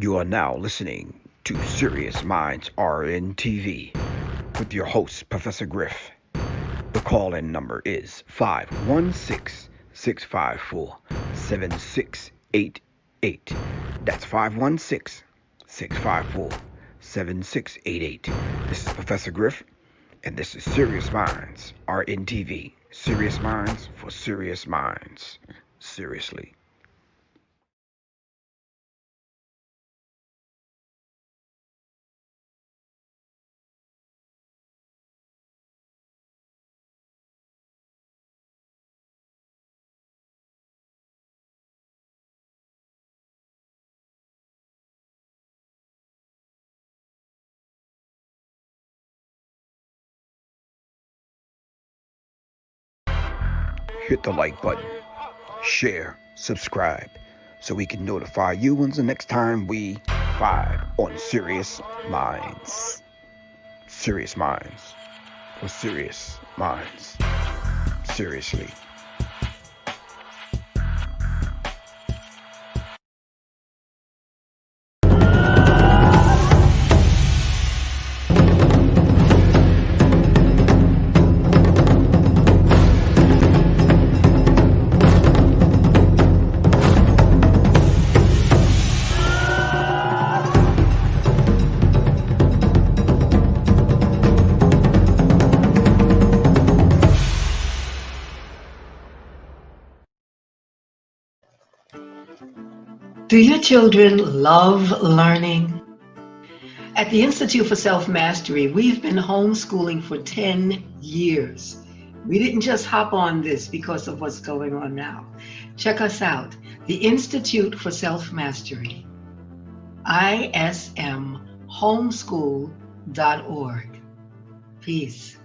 You are now listening to Serious Minds RNTV with your host, Professor Griff. The call-in number is 516-654-7688. That's 516-654-7688. This is Professor Griff, and this is Serious Minds RNTV. Serious Minds for Serious Minds. Seriously. Hit the like button, share, subscribe, so we can notify you when's the next time we vibe on Serious Minds. Serious Minds for Serious Minds. Seriously. Do your children love learning? At the Institute for Self-Mastery, we've been homeschooling for 10 years. We didn't just hop on this because of what's going on now. Check us out, the Institute for Self-Mastery, ismhomeschool.org. Peace.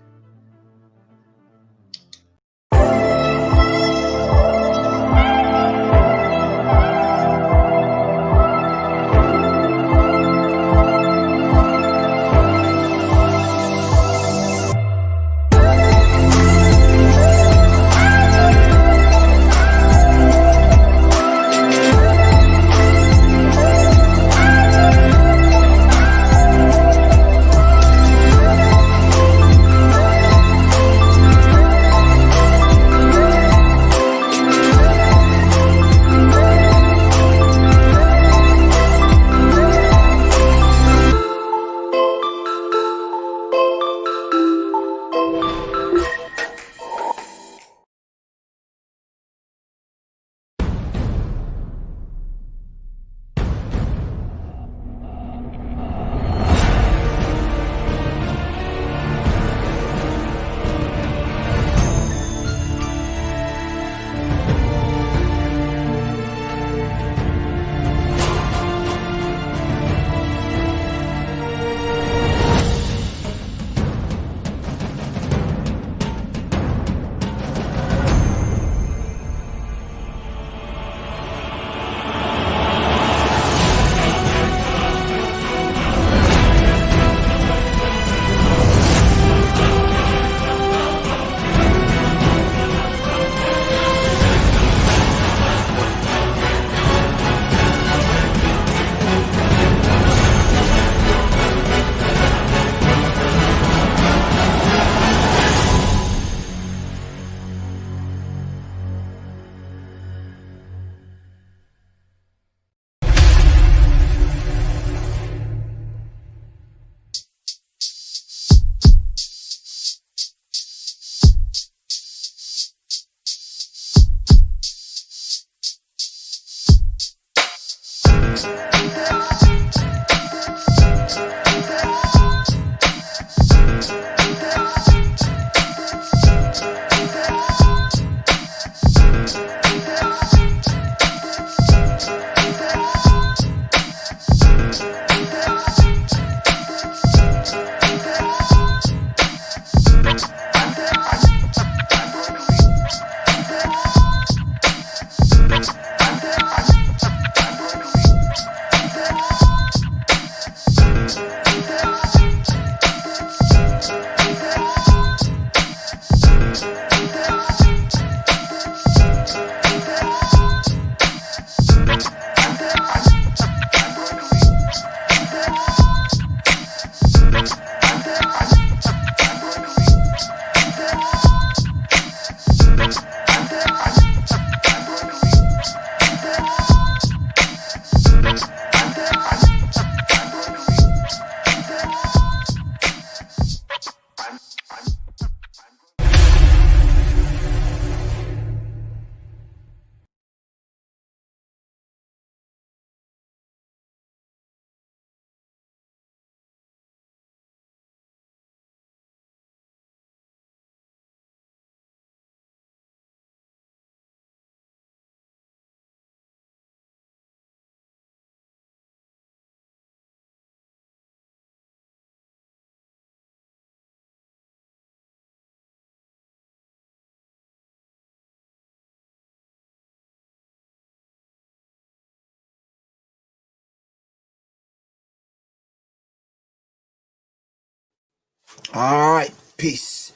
All right, peace.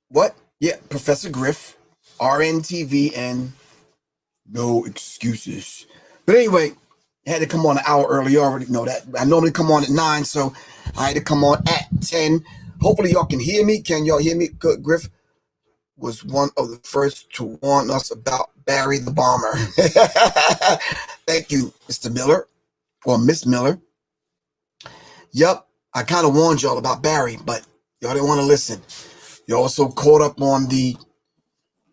What? Yeah, Professor Griff, RNTV, and no excuses. But anyway, I had to come on an hour early. You already know that. I normally come on at 9, so I had to come on at 10. Hopefully y'all can hear me. Can y'all hear me? Good. Griff was one of the first to warn us about Barry the Bomber. Thank you, Mr. Miller, or Miss Miller. Yep, I kind of warned y'all about Barry, but y'all didn't want to listen. You also caught up on the,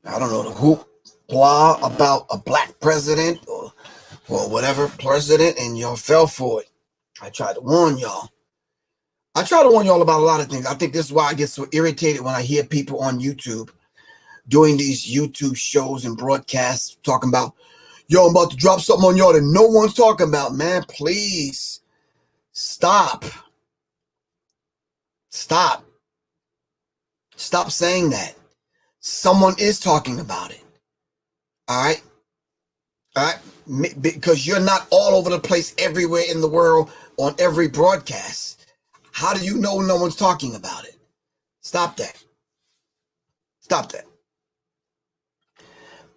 I don't know, the hoopla about a black president or whatever president, and y'all fell for it. I tried to warn y'all. I try to warn y'all about a lot of things. I think this is why I get so irritated when I hear people on YouTube doing these YouTube shows and broadcasts talking about, yo, I'm about to drop something on y'all that no one's talking about. Man, please stop. Stop saying that. Someone is talking about it. All right? All right? Because you're not all over the place everywhere in the world on every broadcast. How do you know no one's talking about it? Stop that. Stop that.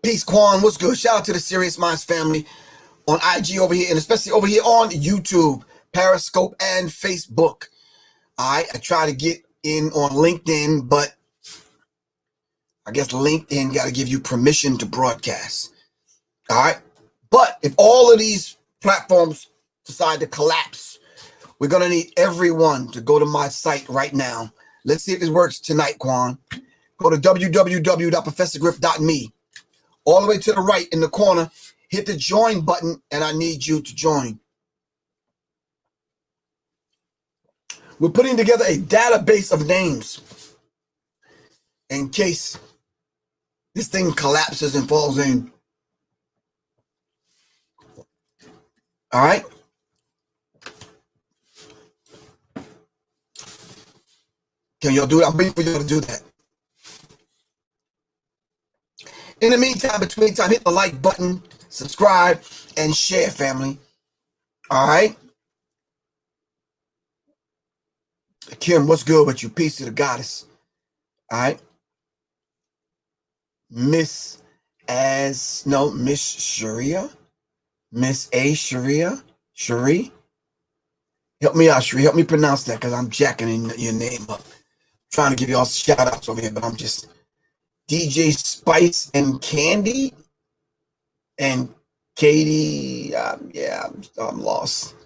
Peace, Quan. What's good? Shout out to the Serious Minds family on IG over here, and especially over here on YouTube, Periscope, and Facebook. All right? I try to get in on LinkedIn, but I guess LinkedIn got to give you permission to broadcast. All right? But if all of these platforms decide to collapse, we're going to need everyone to go to my site right now. Let's see if this works tonight, Quan. Go to www.professorgriff.me. All the way to the right in the corner, hit the join button, and I need you to join. We're putting together a database of names in case this thing collapses and falls in. All right? Can y'all do it? I'm waiting for y'all to do that. In the meantime, between time, hit the like button, subscribe, and share, family. All right? Kim, what's good with you? Peace to the goddess. All right? Miss Sharia? Miss A. Sharia? Cherie? Help me out, Cherie. Help me pronounce that because I'm jacking your name up. I'm trying to give you all shout outs over here, but I'm just DJ Spice and Candy and Katie. Yeah, I'm lost.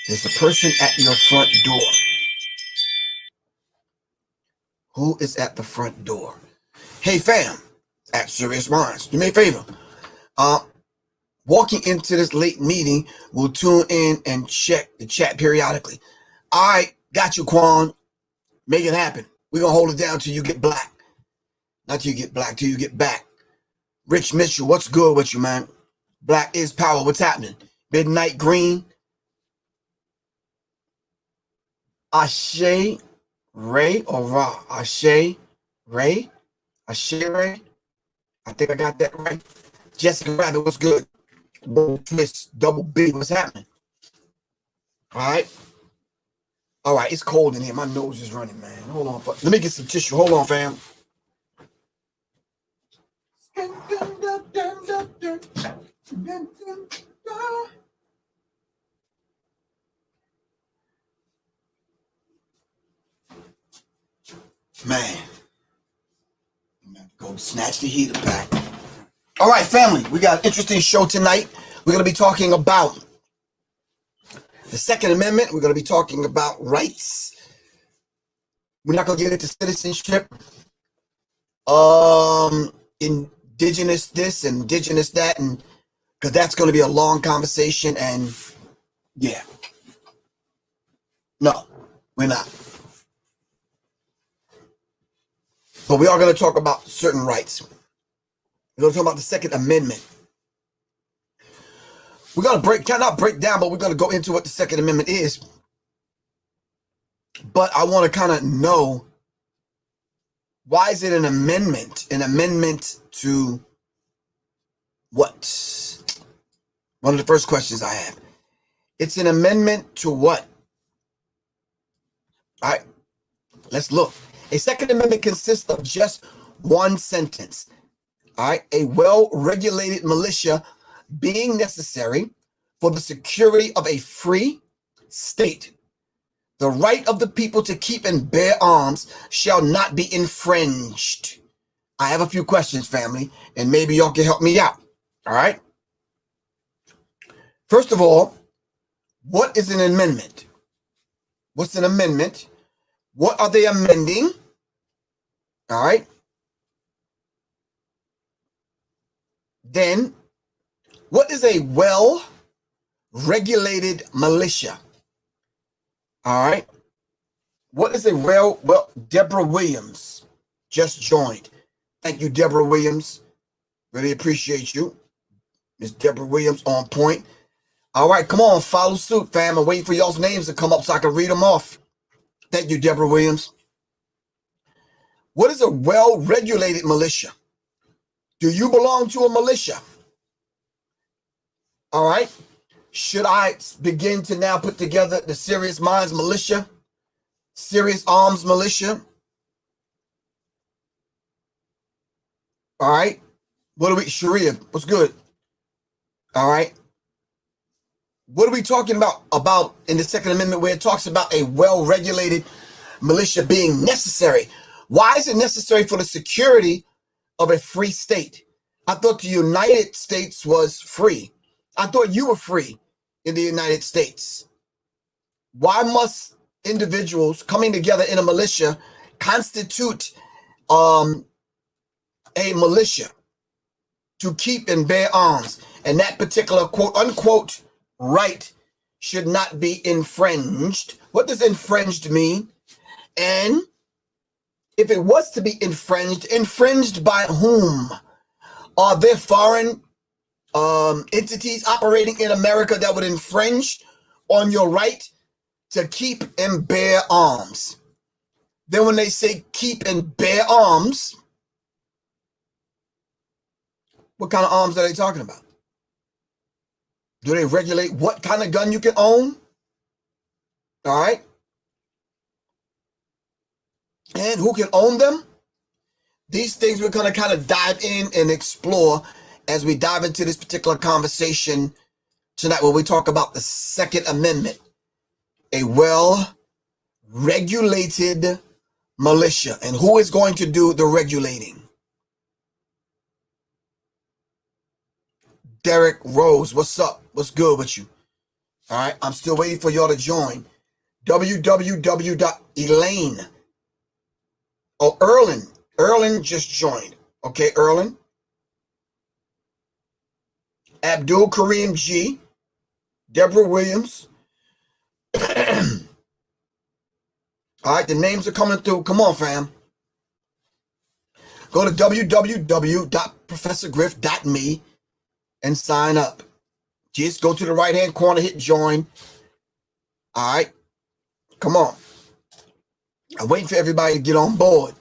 There's a person at your front door. Who is at the front door? Hey, fam, at Serious Minds, do me a favor. Walking into this late meeting, we'll tune in and check the chat periodically. All right, got you, Quan. Make it happen. We're going to hold it down till you get black. Not till you get black, till you get back. Rich Mitchell, what's good with you, man? Black is power. What's happening? Midnight Green. Ashe Ray or Ra? Ashe Ray? Ashe Ray? I think I got that right. Jessica Rabbit, what's good? Twist, Double B, what's happening? All right. All right, it's cold in here. My nose is running, man. Hold on. Let me get some tissue. Hold on, fam. Man. I'm going to go snatch the heater back. All right, family. We got an interesting show tonight. We're going to be talking about the Second Amendment. We're going to be talking about rights. We're not going to get into citizenship. Indigenous this, indigenous that, and because that's going to be a long conversation, and yeah. No, we're not. But we are going to talk about certain rights. We're going to talk about the Second Amendment. We're going to cannot break down, but we're going to go into what the Second Amendment is. But I want to kind of know, why is it an amendment? An amendment to what? One of the first questions I have. It's an amendment to what? All right. Let's look. A Second Amendment consists of just one sentence. All right. A well-regulated militia being necessary for the security of a free state. The right of the people to keep and bear arms shall not be infringed. I have a few questions, family, and maybe y'all can help me out. All right. First of all, what is an amendment? What's an amendment? What are they amending? All right. Then, what is a well-regulated militia? All right. What is a well, Deborah Williams just joined. Thank you, Deborah Williams. Really appreciate you. Miss Deborah Williams on point. All right, come on, follow suit, fam. I'm waiting for y'all's names to come up so I can read them off. Thank you, Deborah Williams. What is a well-regulated militia? Do you belong to a militia? All right. Should I begin to now put together the Serious Minds Militia? Serious Arms Militia? All right. What are we, Sharia, what's good? All right. What are we talking about in the Second Amendment where it talks about a well-regulated militia being necessary? Why is it necessary for the security of a free state? I thought the United States was free. I thought you were free in the United States. Why must individuals coming together in a militia constitute a militia to keep and bear arms? And that particular quote unquote right should not be infringed. What does infringed mean? And if it was to be infringed by whom? Are there foreign entities operating in America that would infringe on your right to keep and bear arms? Then when they say keep and bear arms, what kind of arms are they talking about? Do they regulate what kind of gun you can own? All right. And who can own them? These things we're going to kind of dive in and explore as we dive into this particular conversation tonight when we talk about the Second Amendment, a well-regulated militia. And who is going to do the regulating? Derek Rose, what's up? What's good with you? All right, I'm still waiting for y'all to join. www.elaine. Oh, Erlin just joined. Okay, Erlin. Abdul Kareem G. Deborah Williams. All right, the names are coming through. Come on, fam. Go to www.professorgriff.me and sign up. Just go to the right-hand corner, hit join. All right. Come on. I'm waiting for everybody to get on board.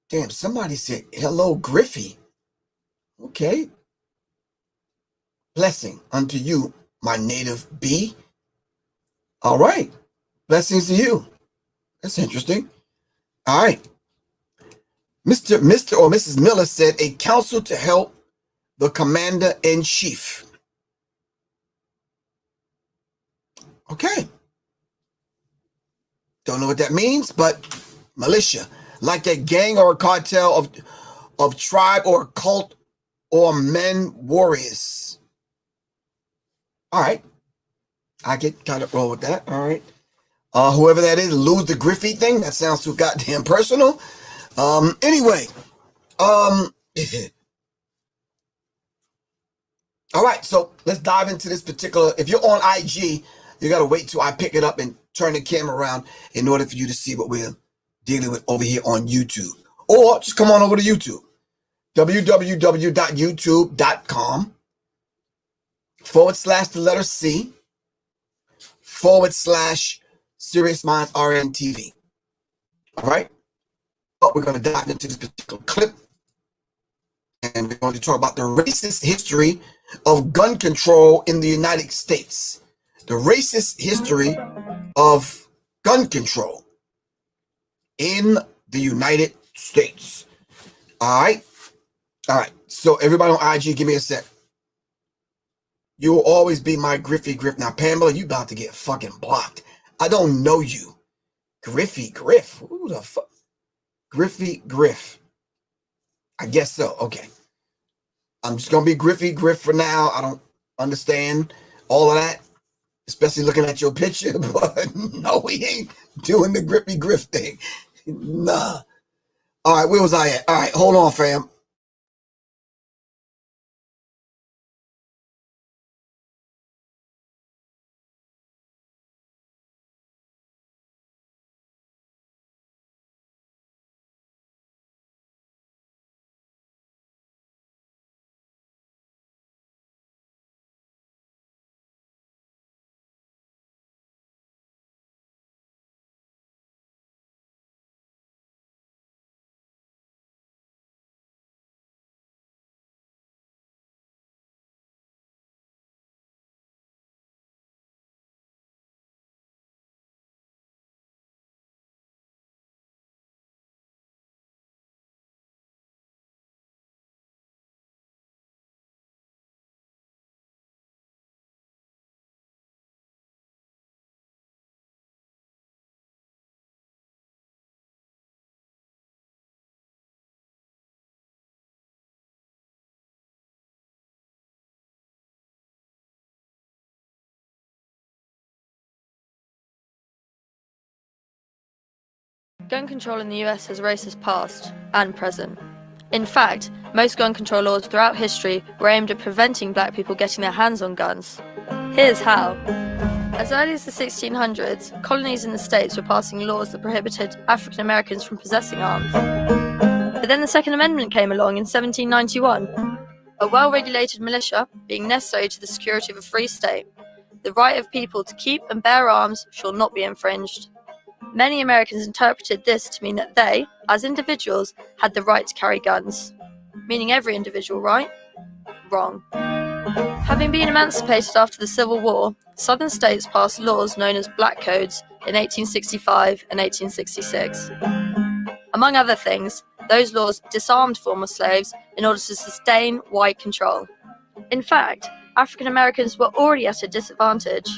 Damn, somebody said, hello, Griffey. Okay. Blessing unto you, my native bee. All right. Blessings to you. That's interesting. All right. Mr. or Mrs. Miller said, a council to help the commander-in-chief. Okay. Don't know what that means, but militia, like a gang or a cartel of tribe or cult or men warriors. All right. I get kind of roll with that. All right. Whoever that is, lose the Griffey thing. That sounds too goddamn personal. Anyway. All right. So let's dive into this particular. If you're on IG, you got to wait till I pick it up and turn the camera around in order for you to see what we're dealing with over here on YouTube. Or just come on over to YouTube. www.youtube.com/C/ Serious Minds RNTV. All right. But we're going to dive into this particular clip. And we're going to talk about the racist history of gun control in the United States. The racist history of gun control. in the United States. All right. All right. So everybody on IG, give me a sec. You will always be my Griffy Griff. Now, Pamela, you about to get fucking blocked. I don't know you. Griffy Griff. Who the fuck? Griffy Griff. I guess so. Okay. I'm just going to be Griffy Griff for now. I don't understand all of that, especially looking at your picture. But no, we ain't doing the Griffy Griff thing. Nah. All right. Where was I at? All right. Hold on, fam. Gun control in the US has racist past and present. In fact, most gun control laws throughout history were aimed at preventing black people getting their hands on guns. Here's how. As early as the 1600s, colonies in the States were passing laws that prohibited African Americans from possessing arms. But then the Second Amendment came along in 1791. A well-regulated militia being necessary to the security of a free state. The right of people to keep and bear arms shall not be infringed. Many Americans interpreted this to mean that they, as individuals, had the right to carry guns. Meaning every individual, right? Wrong. Having been emancipated after the Civil War, Southern states passed laws known as Black Codes in 1865 and 1866. Among other things, those laws disarmed former slaves in order to sustain white control. In fact, African Americans were already at a disadvantage.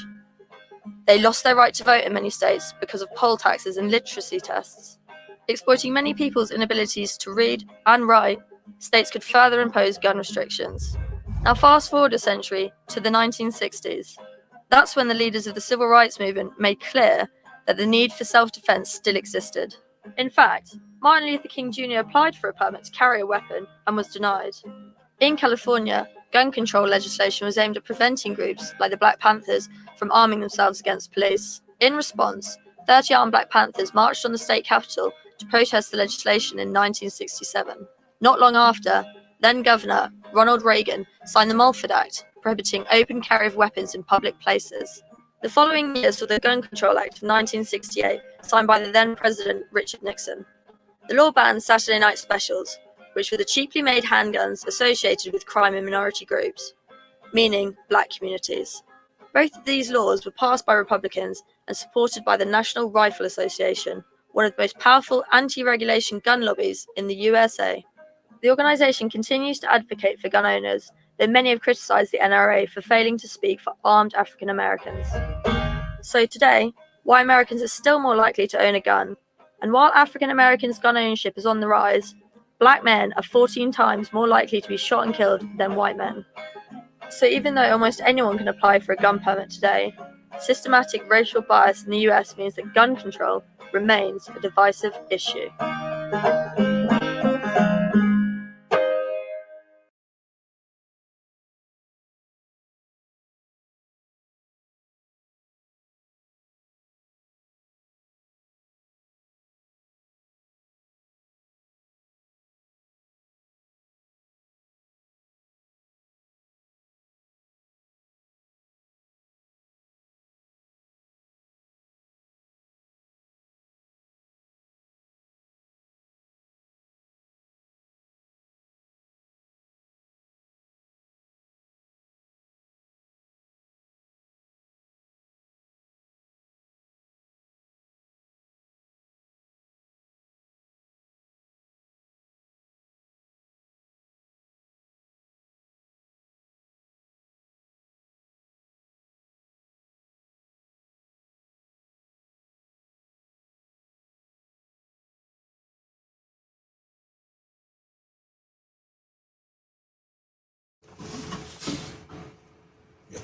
They lost their right to vote in many states because of poll taxes and literacy tests. Exploiting many people's inabilities to read and write, states could further impose gun restrictions. Now fast forward a century to the 1960s. That's when the leaders of the civil rights movement made clear that the need for self-defense still existed. In fact, Martin Luther King Jr. applied for a permit to carry a weapon and was denied. In California, gun control legislation was aimed at preventing groups like the Black Panthers from arming themselves against police. In response, 30 armed Black Panthers marched on the state capitol to protest the legislation in 1967. Not long after, then-Governor Ronald Reagan signed the Mulford Act, prohibiting open carry of weapons in public places. The following year saw the Gun Control Act of 1968, signed by the then-President Richard Nixon. The law banned Saturday night specials, which were the cheaply made handguns associated with crime in minority groups, meaning black communities. Both of these laws were passed by Republicans and supported by the National Rifle Association, one of the most powerful anti-regulation gun lobbies in the USA. The organization continues to advocate for gun owners, though many have criticized the NRA for failing to speak for armed African Americans. So today, white Americans are still more likely to own a gun, and while African Americans' gun ownership is on the rise, black men are 14 times more likely to be shot and killed than white men. So even though almost anyone can apply for a gun permit today, systematic racial bias in the US means that gun control remains a divisive issue.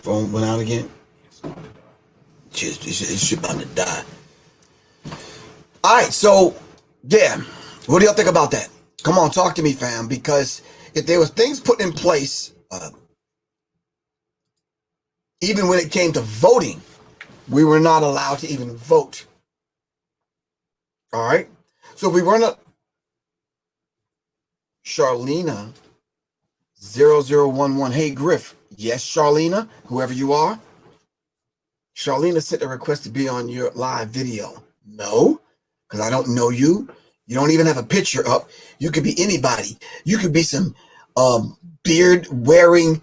Phone went out again. It's about to die. All right, so yeah, what do y'all think about that? Come on, talk to me, fam. Because if there was things put in place, even when it came to voting, we were not allowed to even vote. All right, so if we weren't Charlena 0011. Hey, Griff. Yes, Charlena, whoever you are. Charlena sent a request to be on your live video. No, because I don't know you. You don't even have a picture up. You could be anybody. You could be some beard wearing,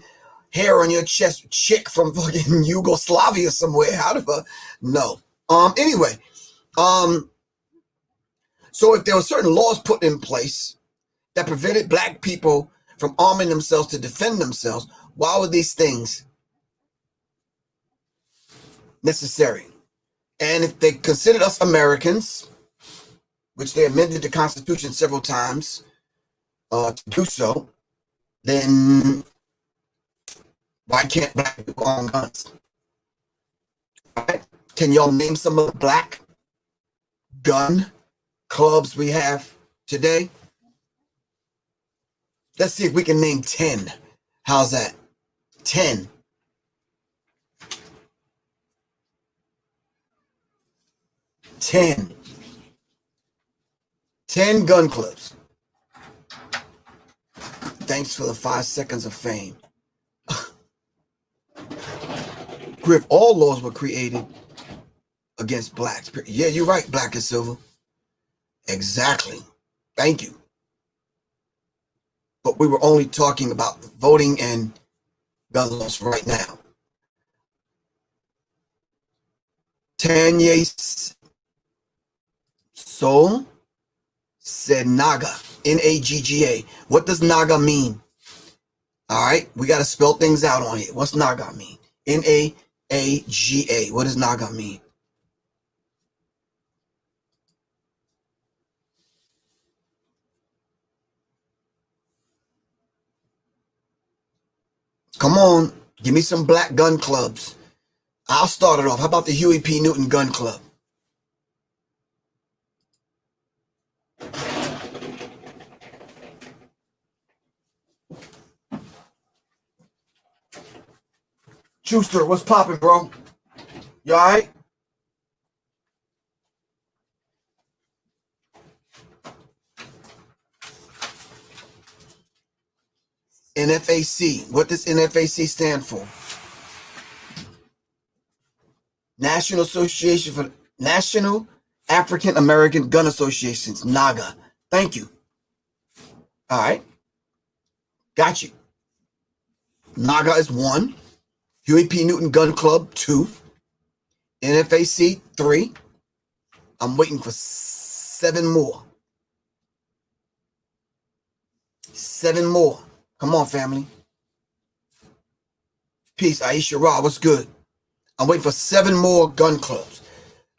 hair on your chest chick from fucking Yugoslavia somewhere. How the no. Anyway, so if there were certain laws put in place that prevented black people from arming themselves to defend themselves, why were these things necessary? And if they considered us Americans, which they amended the Constitution several times to do so, then why can't black people own guns? All right. Can y'all name some of the black gun clubs we have today? Let's see if we can name 10. How's that? 10. 10 gun clubs. Thanks for the 5 seconds of fame. Griff, all laws were created against blacks. Yeah, you're right, Black and Silver. Exactly. Thank you. But we were only talking about voting and gun laws right now. Tanya Soul said Naga, N-A-G-G-A. What does Naga mean? All right, we got to spell things out on here. What's Naga mean? N-A-A-G-A. What does Naga mean? Come on, give me some black gun clubs. I'll start it off. How about the Huey P. Newton Gun Club? Schuster, what's popping, bro? You all right? NFAC. What does NFAC stand for? National African American Gun Associations, NAGA. Thank you. All right. Got you. NAGA is 1. Huey P. Newton Gun Club, 2. NFAC, 3. I'm waiting for 7 more. 7 more. Come on, family. Peace. Aisha Ra, what's good? I'm waiting for 7 more gun clubs.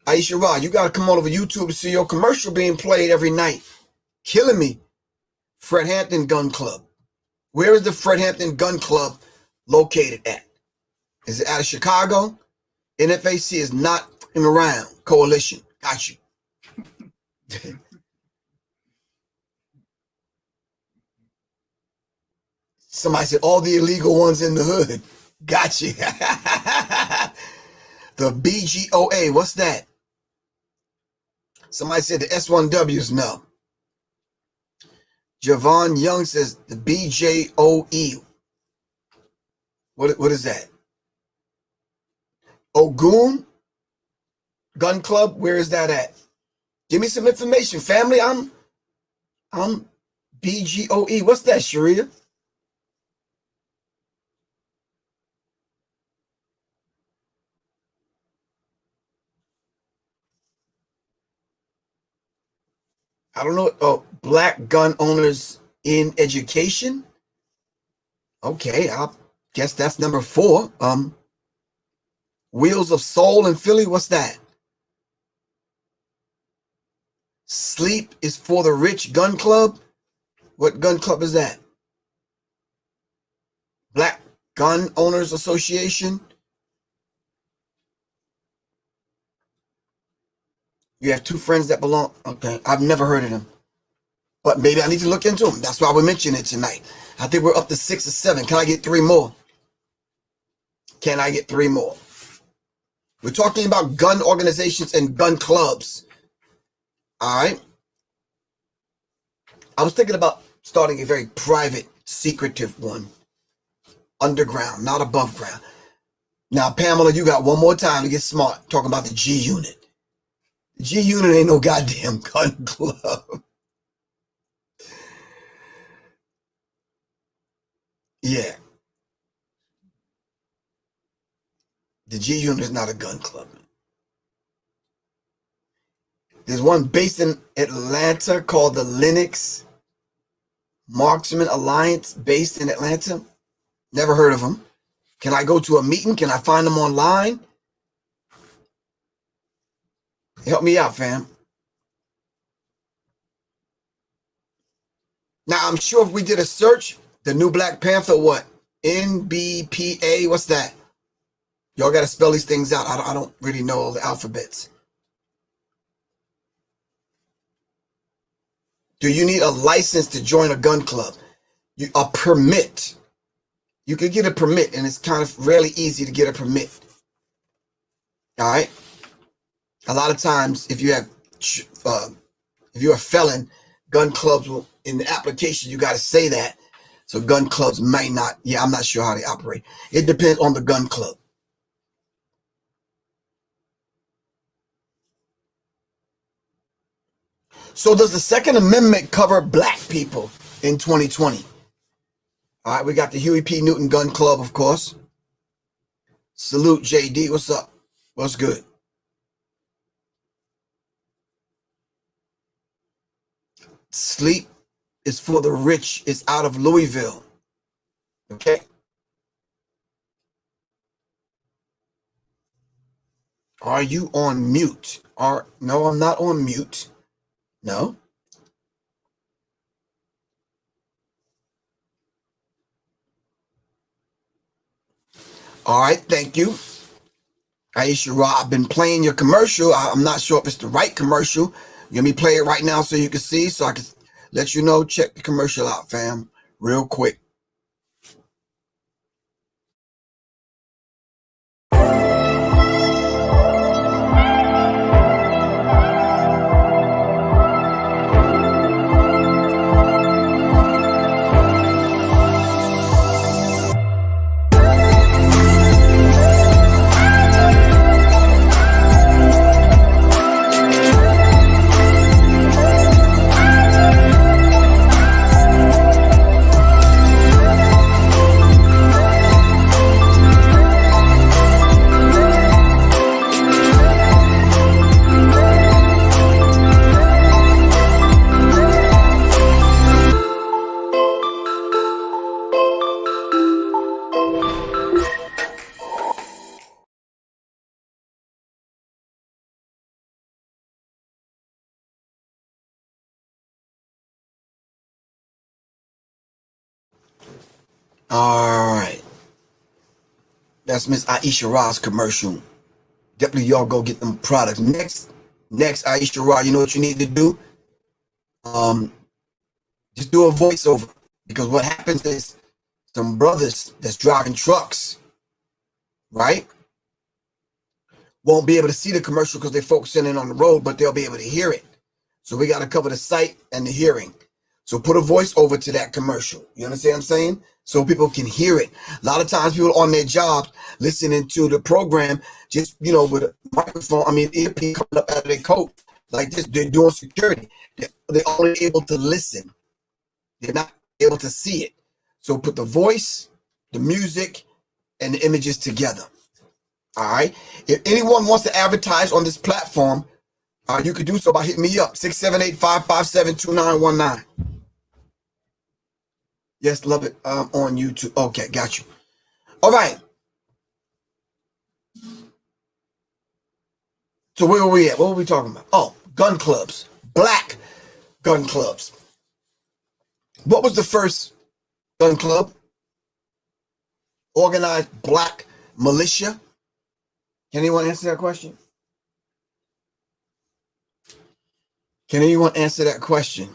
Aisha Ra, you got to come on over YouTube to see your commercial being played every night. Killing me. Fred Hampton Gun Club. Where is the Fred Hampton Gun Club located at? Is it out of Chicago? NFAC is not around. Coalition. Got you. Somebody said all the illegal ones in the hood. Got you. The BGOA. What's that? Somebody said the S1Ws. No. Javon Young says the BJOE. What is that? Ogun Gun Club. Where is that at? Give me some information, family. I'm BGOE. What's that, Sharia? I don't know. Oh, Black Gun Owners in Education. Okay, I guess that's number 4. Wheels of Soul in Philly. What's that? Sleep is for the Rich Gun Club. What gun club is that? Black Gun Owners Association. You have two friends that belong. Okay, I've never heard of them, but maybe I need to look into them. That's why we're mentioning it tonight. I think we're up to 6 or 7. Can I get 3 more? Can I get 3 more? We're talking about gun organizations and gun clubs. All right. I was thinking about starting a very private, secretive one. Underground, not above ground. Now, Pamela, you got one more time to get smart talking about the G Unit. The G Unit ain't no goddamn gun club. Yeah. The G Unit is not a gun club. There's one based in Atlanta called the Linux Marksman Alliance, based in Atlanta. Never heard of them. Can I go to a meeting? Can I find them online? Help me out, fam. Now, I'm sure if we did a search, the new Black Panther, what? NBPA, what's that? Y'all got to spell these things out. I don't really know all the alphabets. Do you need a license to join a gun club? A permit. You could get a permit, and it's kind of really easy to get a permit. All right. A lot of times, if you're a felon, gun clubs will, in the application, you got to say that. So gun clubs might not. Yeah, I'm not sure how they operate. It depends on the gun club. So does the Second Amendment cover black people in 2020? All right, we got the Huey P. Newton Gun Club, of course. Salute, JD. What's up? What's good? Sleep is for the rich. It's out of Louisville. Okay. Are you on mute? No, I'm not on mute. No. All right, thank you. Aisha Ra, I've been playing your commercial. I'm not sure if it's the right commercial. Let me play it right now so you can see, so I can let you know. Check the commercial out, fam, real quick. All right. That's Miss Aisha Ra's commercial. Definitely y'all go get them products. Next, Aisha Ra, you know what you need to do? Just do a voiceover. Because what happens is some brothers that's driving trucks, right, won't be able to see the commercial because they're focusing in on the road, but they'll be able to hear it. So we got to cover the sight and the hearing. So put a voice over to that commercial. You understand what I'm saying? So people can hear it. A lot of times people on their jobs listening to the program, just, with a microphone, earpiece coming up out of their coat, like this, they're doing security. They're only able to listen. They're not able to see it. So put the voice, the music, and the images together. All right. If anyone wants to advertise on this platform, you could do so by hitting me up, 678-557-2919. Yes, love it. On YouTube. Okay, got you. All right. So where were we at? What were we talking about? Oh, gun clubs. Black gun clubs. What was the first gun club? Organized black militia. Can anyone answer that question? Can anyone answer that question?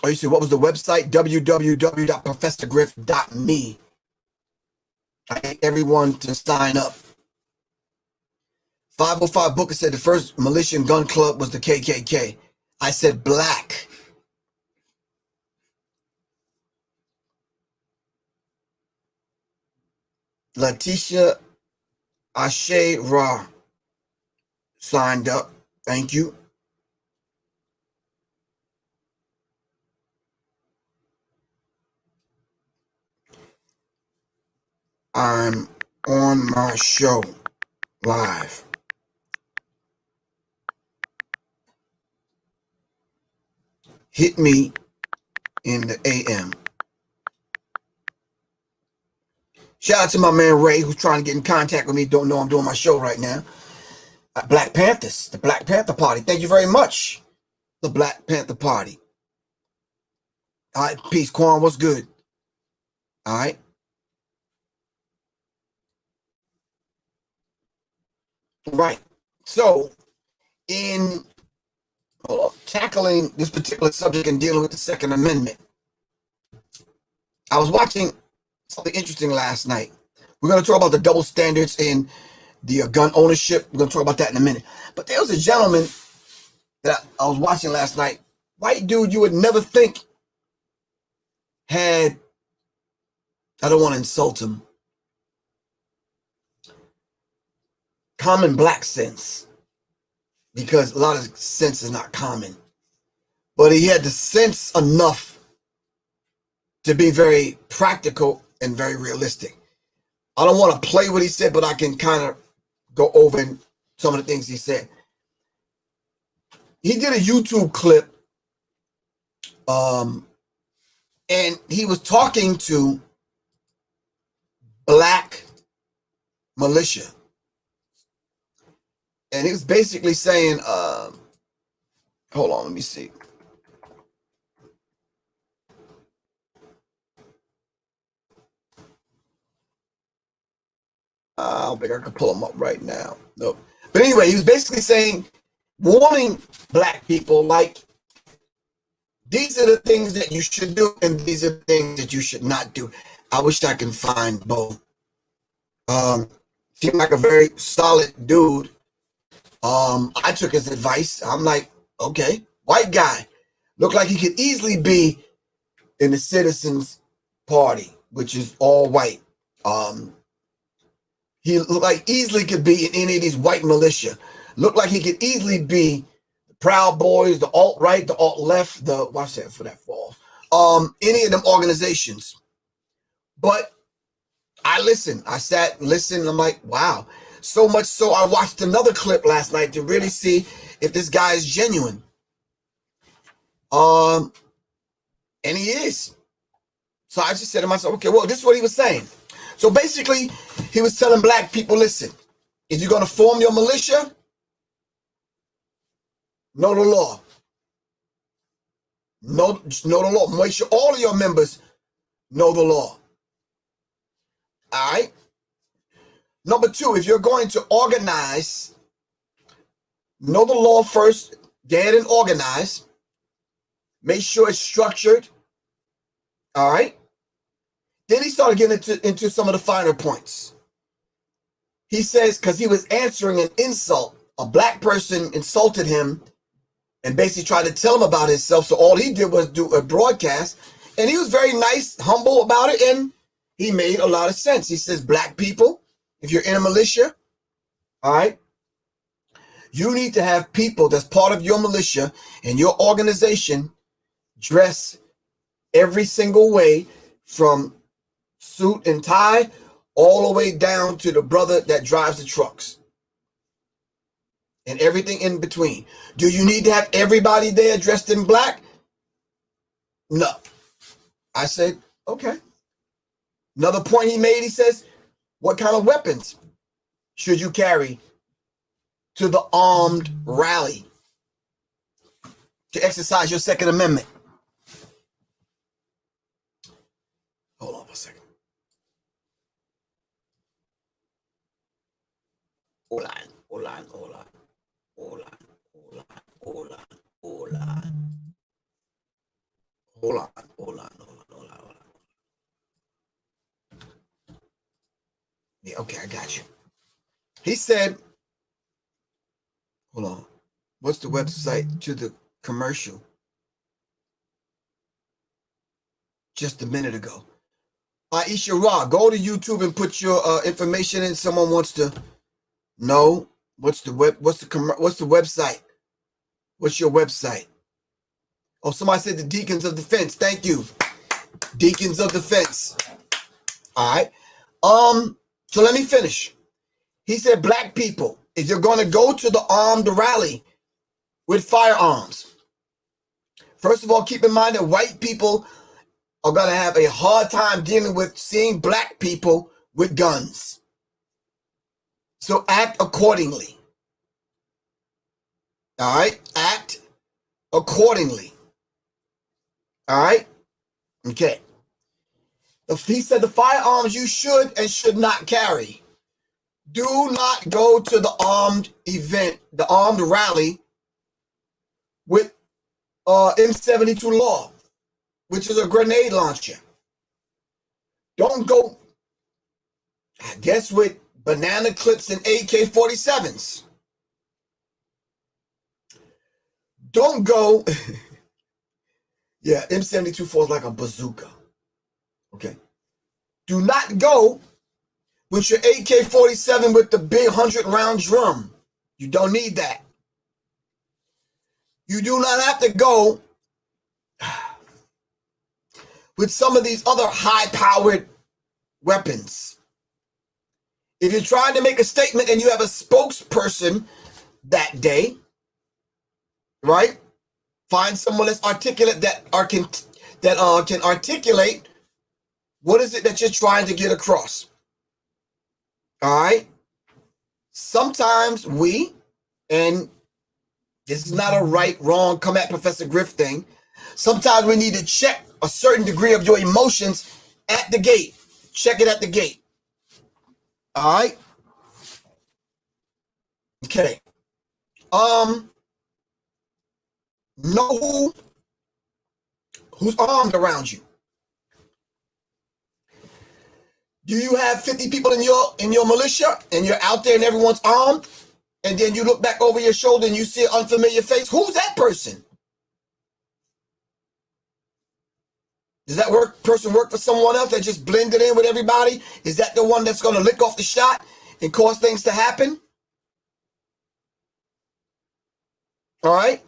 Oh, you see, what was the website? www.professorgriff.me. I need everyone to sign up. 505 Booker said the first militia and gun club was the KKK. I said black. Letitia Ashe Ra signed up. Thank you. I'm on my show live. Hit me in the AM. Shout out to my man Ray, who's trying to get in contact with me. Don't know I'm doing my show right now. Black Panthers, the Black Panther Party. Thank you very much. The Black Panther Party. All right, peace, Quan. What's good? All right. Right. So, in tackling this particular subject and dealing with the Second Amendment, I was watching something interesting last night. We're going to talk about the double standards in the gun ownership. We're going to talk about that in a minute. But there was a gentleman that I was watching last night, white dude you would never think had, I don't want to insult him, common black sense, because a lot of sense is not common. But he had the sense enough to be very practical and very realistic. I don't want to play what he said, but I can kind of go over some of the things he said. He did a YouTube clip, and he was talking to black militia. And he was basically saying, hold on, let me see. I don't think I can pull him up right now. Nope. But anyway, he was basically saying, warning black people, like, these are the things that you should do, and these are the things that you should not do. I wish I can find both. Seemed like a very solid dude. I took his advice. I'm like, okay, white guy. Looked like he could easily be in the Citizens Party, which is all white. He looked like easily could be in any of these white militia. Looked like he could easily be the Proud Boys, the alt-right, the alt-left, the, watch that for that fall. Any of them organizations. But I listened. I sat and listened, and I'm like, wow. So much so I watched another clip last night to really see if this guy is genuine. And he is. So I just said to myself, okay, well, this is what he was saying. So basically, he was telling black people, listen, if you're going to form your militia, know the law. Know the law. Make sure all of your members know the law. All right? Number two, if you're going to organize, know the law first, get it and organize. Make sure it's structured. All right? Then he started getting into some of the finer points. He says, because he was answering an insult, a black person insulted him and basically tried to tell him about himself. So all he did was do a broadcast, and he was very nice, humble about it, and he made a lot of sense. He says, black people, if you're in a militia, all right, you need to have people that's part of your militia and your organization dress every single way, from suit and tie all the way down to the brother that drives the trucks and everything in between. Do you need to have everybody there dressed in black? No. I said, okay. Another point he made, he says, what kind of weapons should you carry to the armed rally to exercise your Second Amendment? Hold on for a second. Hold on, hold on, hold on, hold on, hold on, hold on, hold on. Hold on, hold on, hold on, hold on, hold on. Yeah, okay, I got you. He said, hold on. What's the website to the commercial? Just a minute ago. Aisha Ra, go to YouTube and put your information in. Someone wants to know what's the website? What's your website? Oh, somebody said the Deacons of Defense. Thank you. Deacons of Defense. All right. So let me finish. He said, black people, if you're going to go to the armed rally with firearms, first of all, keep in mind that white people are going to have a hard time dealing with seeing black people with guns. So act accordingly. All right? Act accordingly. All right? Okay. He said the firearms you should and should not carry. Do not go to the armed event, the armed rally with M72 law, which is a grenade launcher. Don't go, I guess, with banana clips and AK-47s. Don't go, yeah, M72 falls like a bazooka. Okay. Do not go with your AK-47 with the big 100-round drum. You don't need that. You do not have to go with some of these other high-powered weapons. If you're trying to make a statement and you have a spokesperson that day, right? Find someone that's articulate that can articulate what is it that you're trying to get across. All right. Sometimes and this is not a right, wrong, come at Professor Griff thing. Sometimes we need to check a certain degree of your emotions at the gate. Check it at the gate. All right. Okay. Know who's armed around you. Do you have 50 people in your militia and you're out there and everyone's armed? And then you look back over your shoulder and you see an unfamiliar face? Who's that person? Does that person work for someone else that just blended in with everybody? Is that the one that's going to lick off the shot and cause things to happen? All right.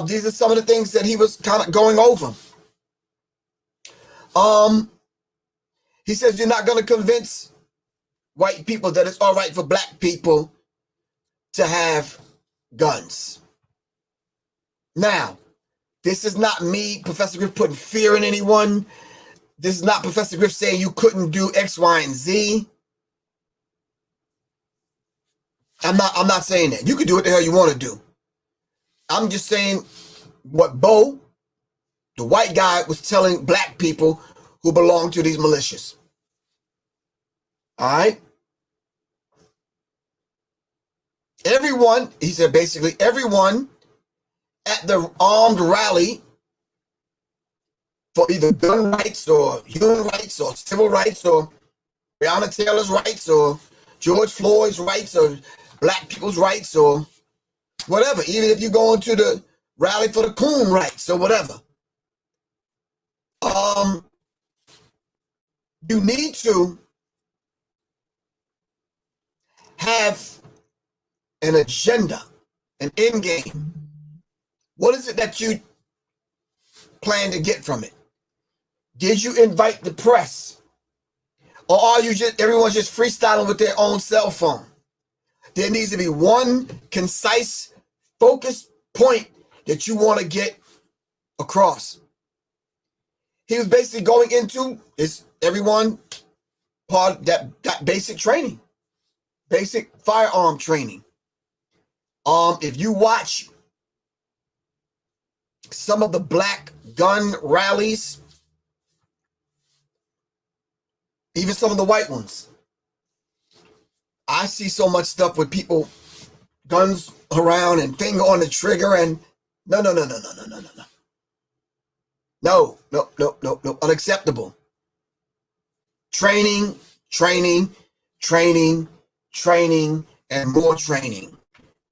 These are some of the things that he was kind of going over. He says you're not going to convince white people that it's all right for black people to have guns. Now, this is not me, Professor Griff, putting fear in anyone. This is not Professor Griff saying you couldn't do X, Y, and Z. I'm not saying that. You can do what the hell you want to do. I'm just saying what Bo, the white guy, was telling black people who belong to these militias. All right? Everyone, he said basically everyone at the armed rally for either gun rights or human rights or civil rights or Breonna Taylor's rights or George Floyd's rights or black people's rights or whatever, even if you're going to the rally for the coon rights or whatever. You need to have an agenda, an end game. What is it that you plan to get from it? Did you invite the press? Or are you just, everyone's just freestyling with their own cell phone? There needs to be one concise, focused point that you want to get across. He was basically going into is everyone part of that basic training, basic firearm training. If you watch some of the black gun rallies, even some of the white ones, I see so much stuff with people, guns around and finger on the trigger, and no. No, unacceptable. Training, and more training.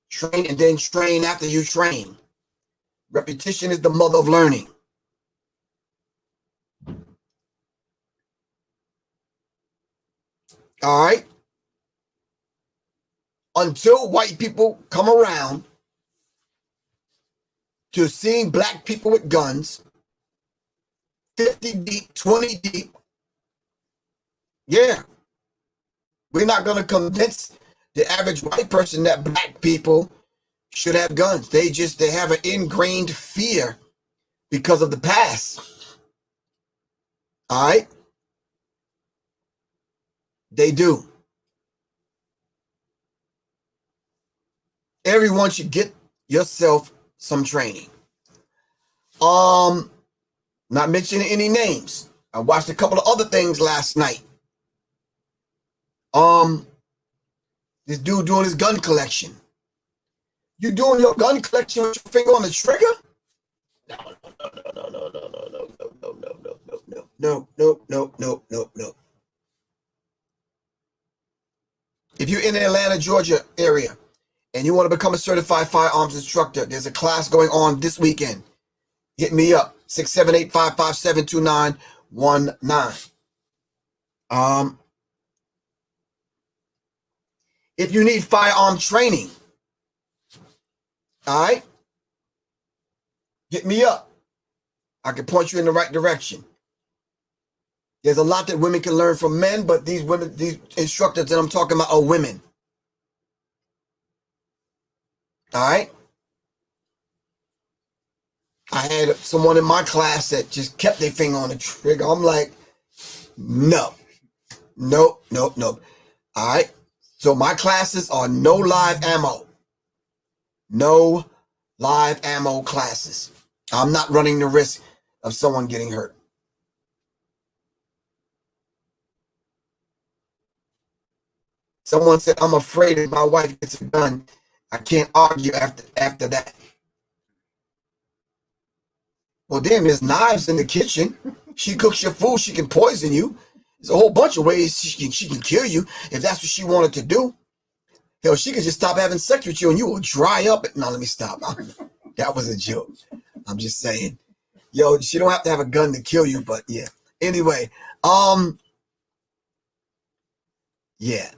Train and then train after you train. Repetition is the mother of learning. All right? Until white people come around to seeing black people with guns, 50 deep, 20 deep, yeah, we're not going to convince the average white person that black people should have guns. They have an ingrained fear because of the past. All right? They do. Everyone should get yourself some training. Not mentioning any names. I watched a couple of other things last night. This dude doing his gun collection. You doing your gun collection with your finger on the trigger? No. If you're in the Atlanta, Georgia area and you want to become a certified firearms instructor, there's a class going on this weekend. Hit me up, 678-557-2919. If you need firearm training, all right, hit me up. I can point you in the right direction. There's a lot that women can learn from men, but these instructors that I'm talking about are women. All right? I had someone in my class that just kept their finger on the trigger. I'm like, no. All right? So my classes are no live ammo. No live ammo classes. I'm not running the risk of someone getting hurt. Someone said, I'm afraid if my wife gets a gun, I can't argue after that. Well, damn, there's knives in the kitchen. She cooks your food. She can poison you. There's a whole bunch of ways she can kill you if that's what she wanted to do. Hell, she could just stop having sex with you and you will dry up. No, let me stop. That was a joke. I'm just saying. Yo, she don't have to have a gun to kill you, but yeah. Anyway, yeah.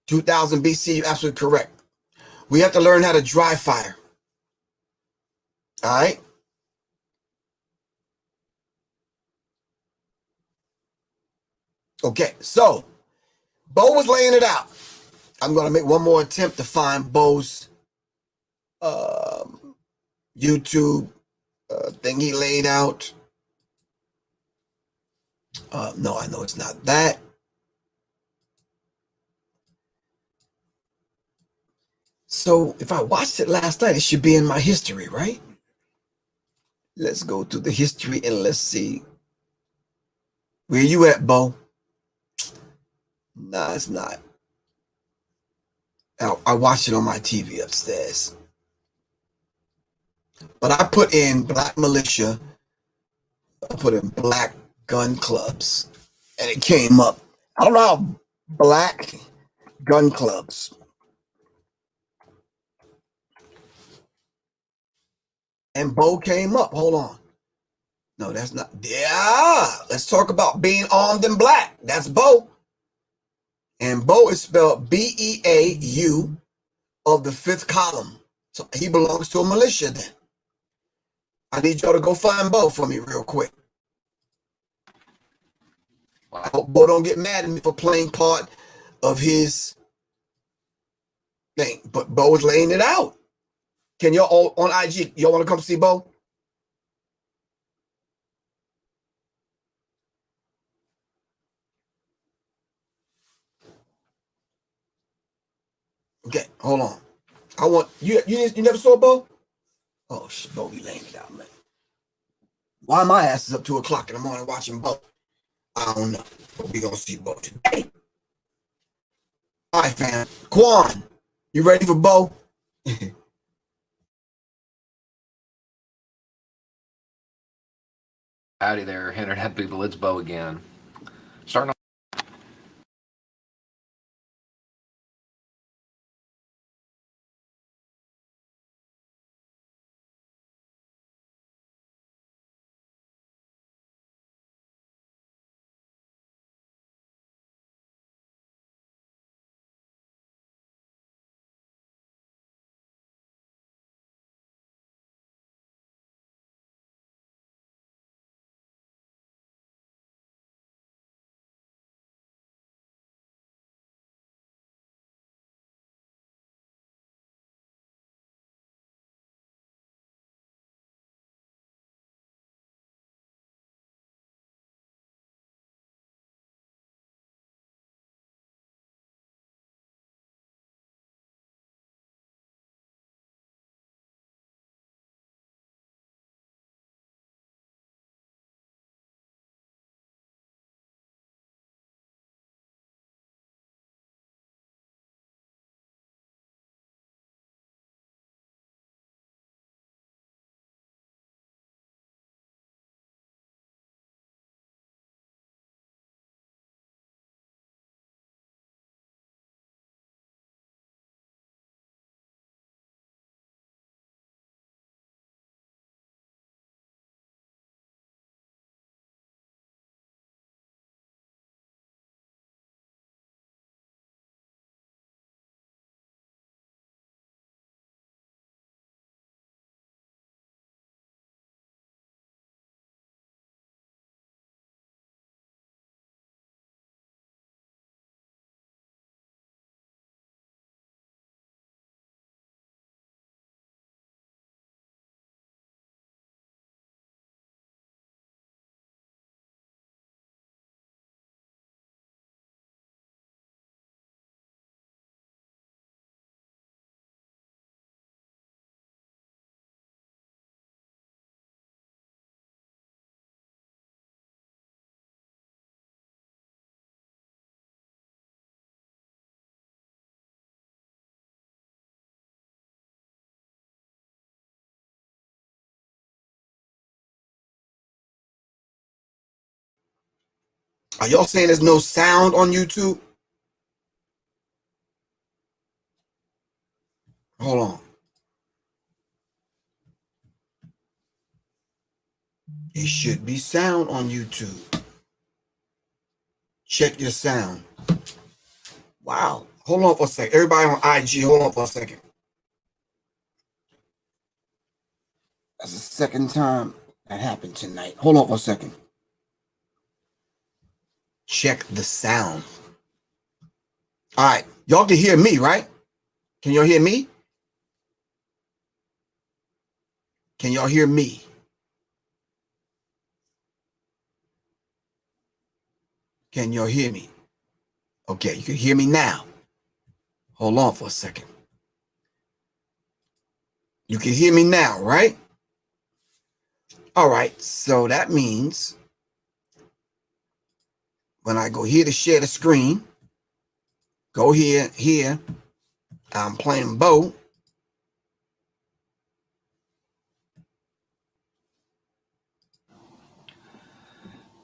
2000 BC, you're absolutely correct. We have to learn how to dry fire. All right? Okay, so Bo was laying it out. I'm going to make one more attempt to find Bo's YouTube thing he laid out. No, I know it's not that. So if I watched it last night, it should be in my history, right? Let's go to the history and let's see. Where you at, Bo? Nah, it's not. I watched it on my TV upstairs. But I put in Black Militia. I put in Black Gun Clubs. And it came up. I don't know how Black Gun Clubs. And Bo came up. Hold on. No, that's not. Yeah. Let's talk about being armed and black. That's Bo. And Bo is spelled B-E-A-U of the fifth column. So he belongs to a militia then. I need y'all to go find Bo for me real quick. I hope Bo don't get mad at me for playing part of his thing. But Bo is laying it out. Can y'all all on IG, y'all want to come see Bo? Okay, hold on. I want you never saw Bo? Oh, Bo be laying it out, man. Why my ass is up 2 o'clock in the morning watching Bo? I don't know. But we gonna see Bo today. All right, fam. Quan, you ready for Bo? Howdy there, internet people. It's Bo again. Starting Are y'all saying there's no sound on YouTube? Hold on. It should be sound on YouTube. Check your sound. Wow. Hold on for a second. Everybody on IG, hold on for a second. That's the second time that happened tonight. Hold on for a second. Check the sound. All right. Y'all can hear me, right? Can y'all hear me? Can y'all hear me? Can y'all hear me? Okay, you can hear me now. Hold on for a second. You can hear me now, right? All right, so that means when I go here to share the screen, go here, I'm playing Bo.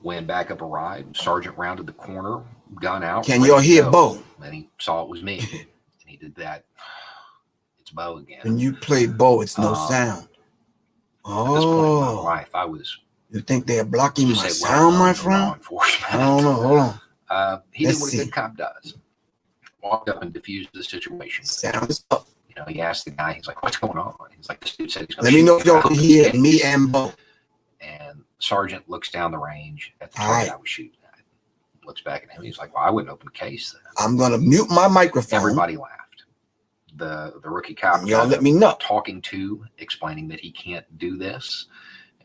when backup arrived, Sergeant rounded the corner, gun out. Can y'all hear Bo? And he saw it was me. And he did that. It's Bo again. When you play Bo, it's no sound. At this point in my Oh, life, I was. you think they're blocking my Just say sound, my well-known to law friend? enforcement. I don't know. Hold on. He Let's did what see. a good cop does. Walked up and diffused the situation. Sound is up. You know, he asked the guy, he's like, "What's going on?" He's like, "This dude said he's going to Let shoot me know me." if y'all can hear me and Bo. And Sergeant looks down the range at the All target right. I was shooting at. Looks back at him. He's like, "Well, I wouldn't open the case then." I'm gonna mute my microphone. Everybody laughed. The rookie cop Y'all let me know. talking to, explaining that he can't do this.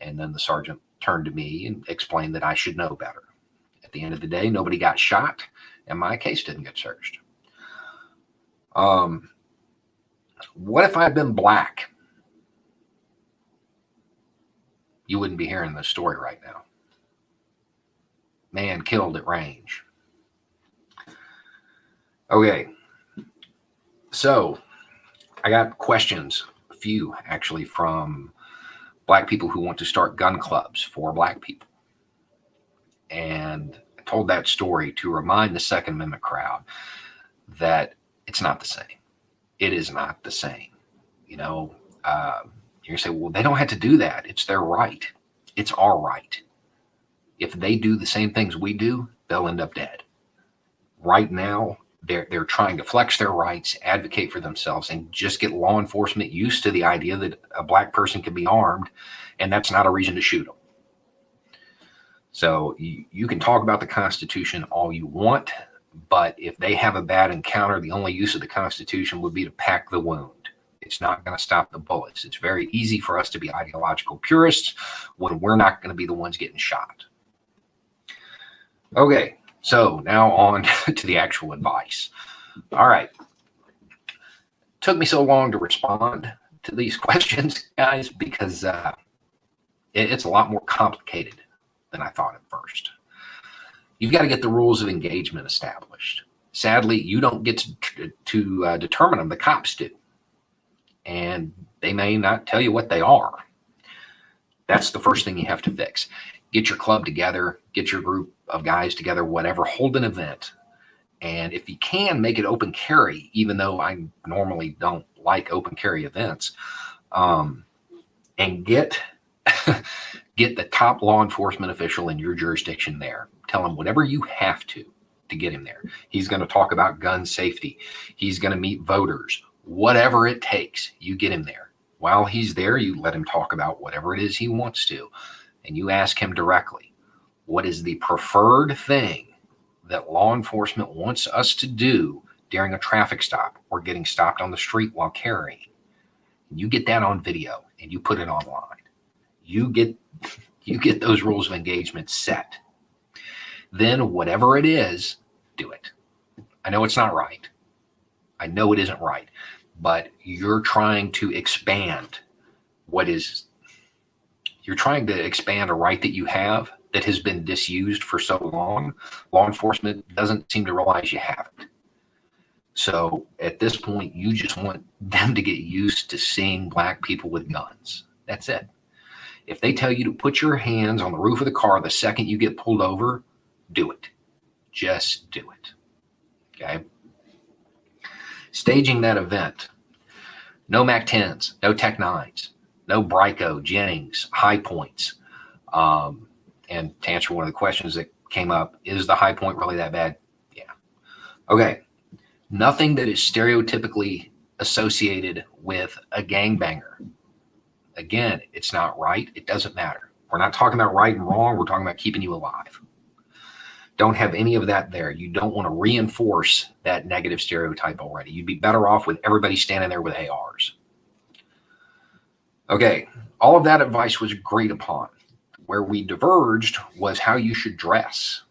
And then the sergeant turned to me and explained that I should know better. At the end of the day, nobody got shot and my case didn't get searched. What if I'd been black? You wouldn't be hearing this story right now. Man killed at range. Okay, So I got questions, a few actually, from Black people who want to start gun clubs for Black people. And I told that story to remind the Second Amendment crowd that it's not the same. It is not the same. You know, you're going to say, well, they don't have to do that. It's their right. It's our right. If they do the same things we do, they'll end up dead. Right now, they're trying to flex their rights, advocate for themselves, and just get law enforcement used to the idea that a Black person can be armed, and that's not a reason to shoot them. So you can talk about the Constitution all you want, but if they have a bad encounter, the only use of the Constitution would be to pack the wound. It's not going to stop the bullets. It's very easy for us to be ideological purists when we're not going to be the ones getting shot. Okay, so now on to the actual advice. All right. Took me so long to respond to these questions, guys, because it's a lot more complicated than I thought at first. You've got to get the rules of engagement established. Sadly, you don't get to determine them. The cops do. And they may not tell you what they are. That's the first thing you have to fix. Get your club together, get your group of guys together, whatever, hold an event. And if you can, make it open carry, even though I normally don't like open carry events, and get the top law enforcement official in your jurisdiction there. Tell him whatever you have to get him there. He's going to talk about gun safety. He's going to meet voters. Whatever it takes, you get him there. While he's there, you let him talk about whatever it is he wants to. And you ask him directly, what is the preferred thing that law enforcement wants us to do during a traffic stop or getting stopped on the street while carrying? You get that on video and you put it online. You get those rules of engagement set. Then whatever it is, do it. I know it's not right. I know it isn't right, but you're trying to expand you're trying to expand a right that you have that has been disused for so long. Law enforcement doesn't seem to realize you have it. So at this point, you just want them to get used to seeing Black people with guns. That's it. If they tell you to put your hands on the roof of the car the second you get pulled over, do it. Just do it. Okay? Staging that event. No MAC-10s, no Tech-9s, no Bryco, Jennings, High Points. And to answer one of the questions that came up, is the High Point really that bad? Yeah. Okay. Nothing that is stereotypically associated with a gangbanger. Again, it's not right. It doesn't matter. We're not talking about right and wrong. We're talking about keeping you alive. Don't have any of that there. You don't want to reinforce that negative stereotype already. You'd be better off with everybody standing there with ARs. Okay, all of that advice was agreed upon. Where we diverged was how you should dress.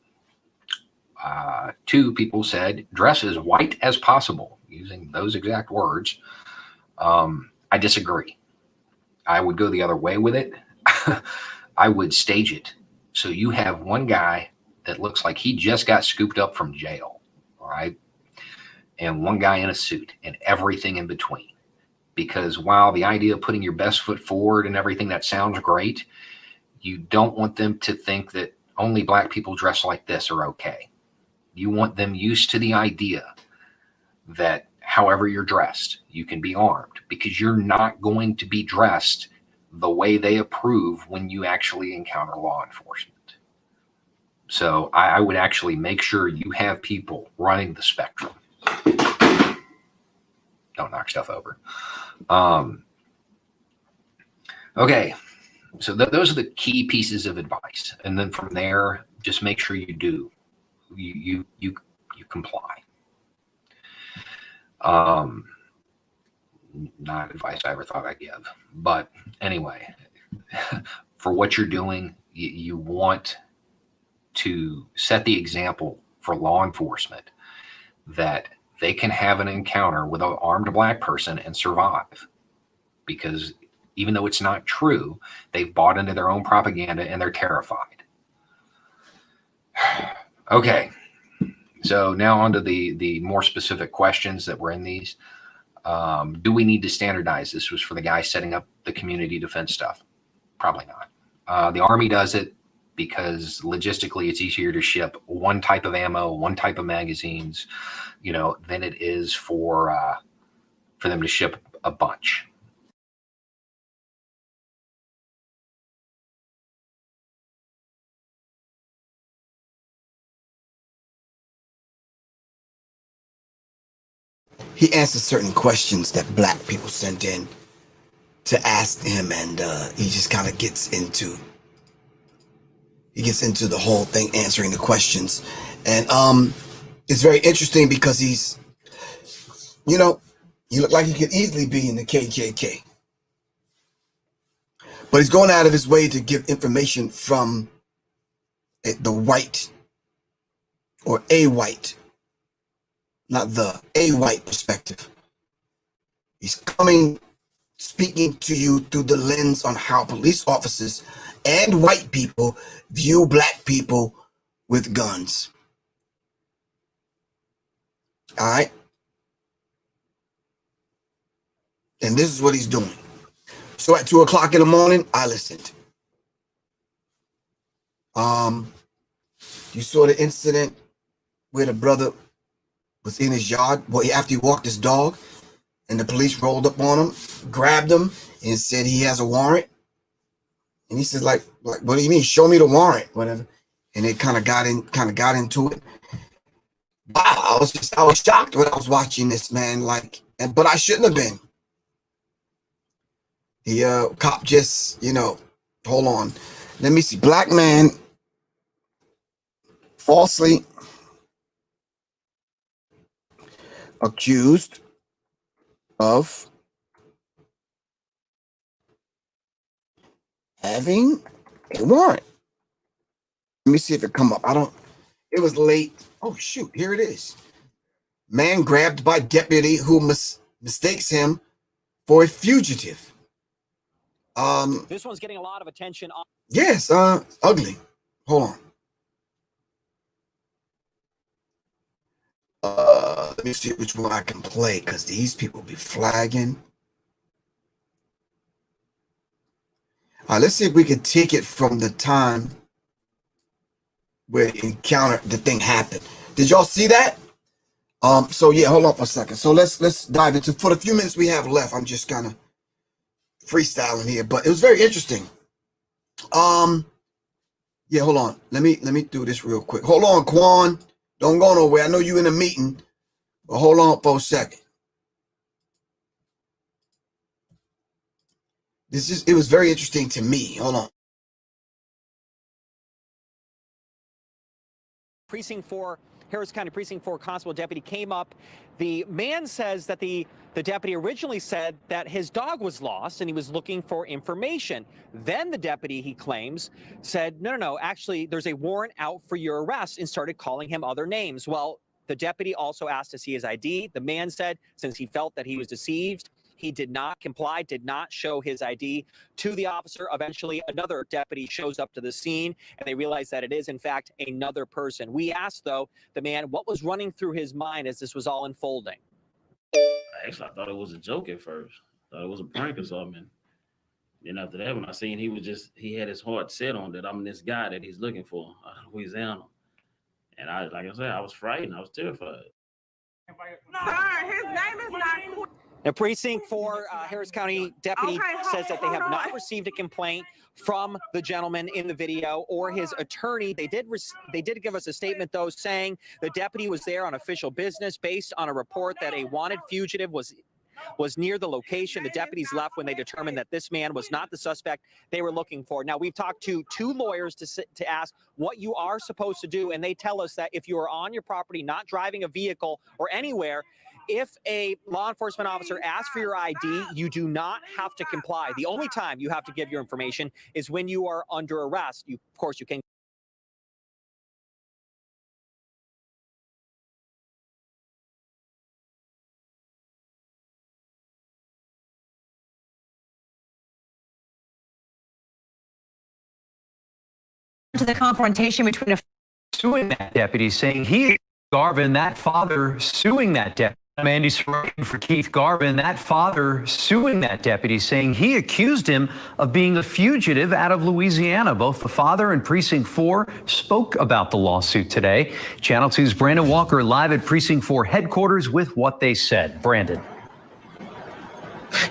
Two people said, dress as white as possible, using those exact words. I disagree. I would go the other way with it. I would stage it. So you have one guy that looks like he just got scooped up from jail, all right? And one guy in a suit and everything in between. Because while the idea of putting your best foot forward and everything, that sounds great, you don't want them to think that only Black people dressed like this are okay. You want them used to the idea that however you're dressed, you can be armed, because you're not going to be dressed the way they approve when you actually encounter law enforcement. So I would actually make sure you have people running the spectrum. Don't knock stuff over. Okay, so those are the key pieces of advice, and then from there, just make sure you do. You comply. Not advice I ever thought I'd give, but anyway, for what you're doing, you want to set the example for law enforcement that they can have an encounter with an armed Black person and survive, because even though it's not true, they've bought into their own propaganda and they're terrified. Okay, so now on to the more specific questions that were in these. Do we need to standardize? This was for the guy setting up the community defense stuff. Probably not. The Army does it because logistically it's easier to ship one type of ammo, one type of magazines, than it is for them to ship a bunch. He answers certain questions that black people sent in to ask him, and he just kind of gets into the whole thing, answering the questions. And it's very interesting because he's, he looked like he could easily be in the KKK. But he's going out of his way to give information from the white, or a white, not a white perspective. He's speaking to you through the lens on how police officers and white people view black people with guns. All right? And this is what he's doing. So at 2 o'clock in the morning, I listened. You saw the incident where the brother was in his yard, after he walked his dog, and the police rolled up on him, grabbed him, and said he has a warrant. And he says, like, what do you mean? Show me the warrant, whatever. And they kind of got into it. Wow, I was shocked when I was watching this, man. But I shouldn't have been. The cop just, hold on. Let me see. Black man falsely accused of having a warrant. Let me see if it come up. It was late. Oh, shoot. Here it is. Man grabbed by deputy who mistakes him for a fugitive. This one's getting a lot of attention. Yes, ugly. Hold on. Let me see which one I can play, because these people be flagging. Let's see if we can take it from the time where the thing happened. Did y'all see that? So yeah, hold on for a second. So let's dive into, for the few minutes we have left, I'm just kind of freestyling here, but it was very interesting. Yeah, hold on. Let me do this real quick. Hold on, Quan. Don't go nowhere. I know you in a meeting, but hold on for a second. It was very interesting to me. Hold on. Precinct 4, Harris County Precinct 4 Constable Deputy came up. The man says that the deputy originally said that his dog was lost and he was looking for information. Then the deputy, he claims, said, no, actually, there's a warrant out for your arrest, and started calling him other names. Well, the deputy also asked to see his ID. The man said, since he felt that he was deceived, he did not comply, did not show his ID to the officer. Eventually, another deputy shows up to the scene, and they realize that it is, in fact, another person. We asked, though, the man what was running through his mind as this was all unfolding. Actually, I thought it was a joke at first. I thought it was a prank or something. Then after that, when I seen he had his heart set on that I'm this guy that he's looking for out of Louisiana. And like I said, I was frightened. I was terrified. Sir, his name is not... Now, Precinct 4 Harris County deputy says that they have not received a complaint from the gentleman in the video or his attorney. They did give us a statement, though, saying the deputy was there on official business based on a report that a wanted fugitive was near the location. The deputies left when they determined that this man was not the suspect they were looking for. Now, we've talked to 2 lawyers to ask what you are supposed to do, and they tell us that if you are on your property, not driving a vehicle or anywhere, if a law enforcement officer asks for your ID, you do not have to comply. The only time you have to give your information is when you are under arrest. Of course, you can. To the confrontation between suing that deputy, saying he is Garvin, that father suing that deputy. I'm Andy Sorokin for Keith Garvin. That father suing that deputy, saying he accused him of being a fugitive out of Louisiana. Both the father and Precinct 4 spoke about the lawsuit today. Channel 2's Brandon Walker live at Precinct 4 headquarters with what they said. Brandon.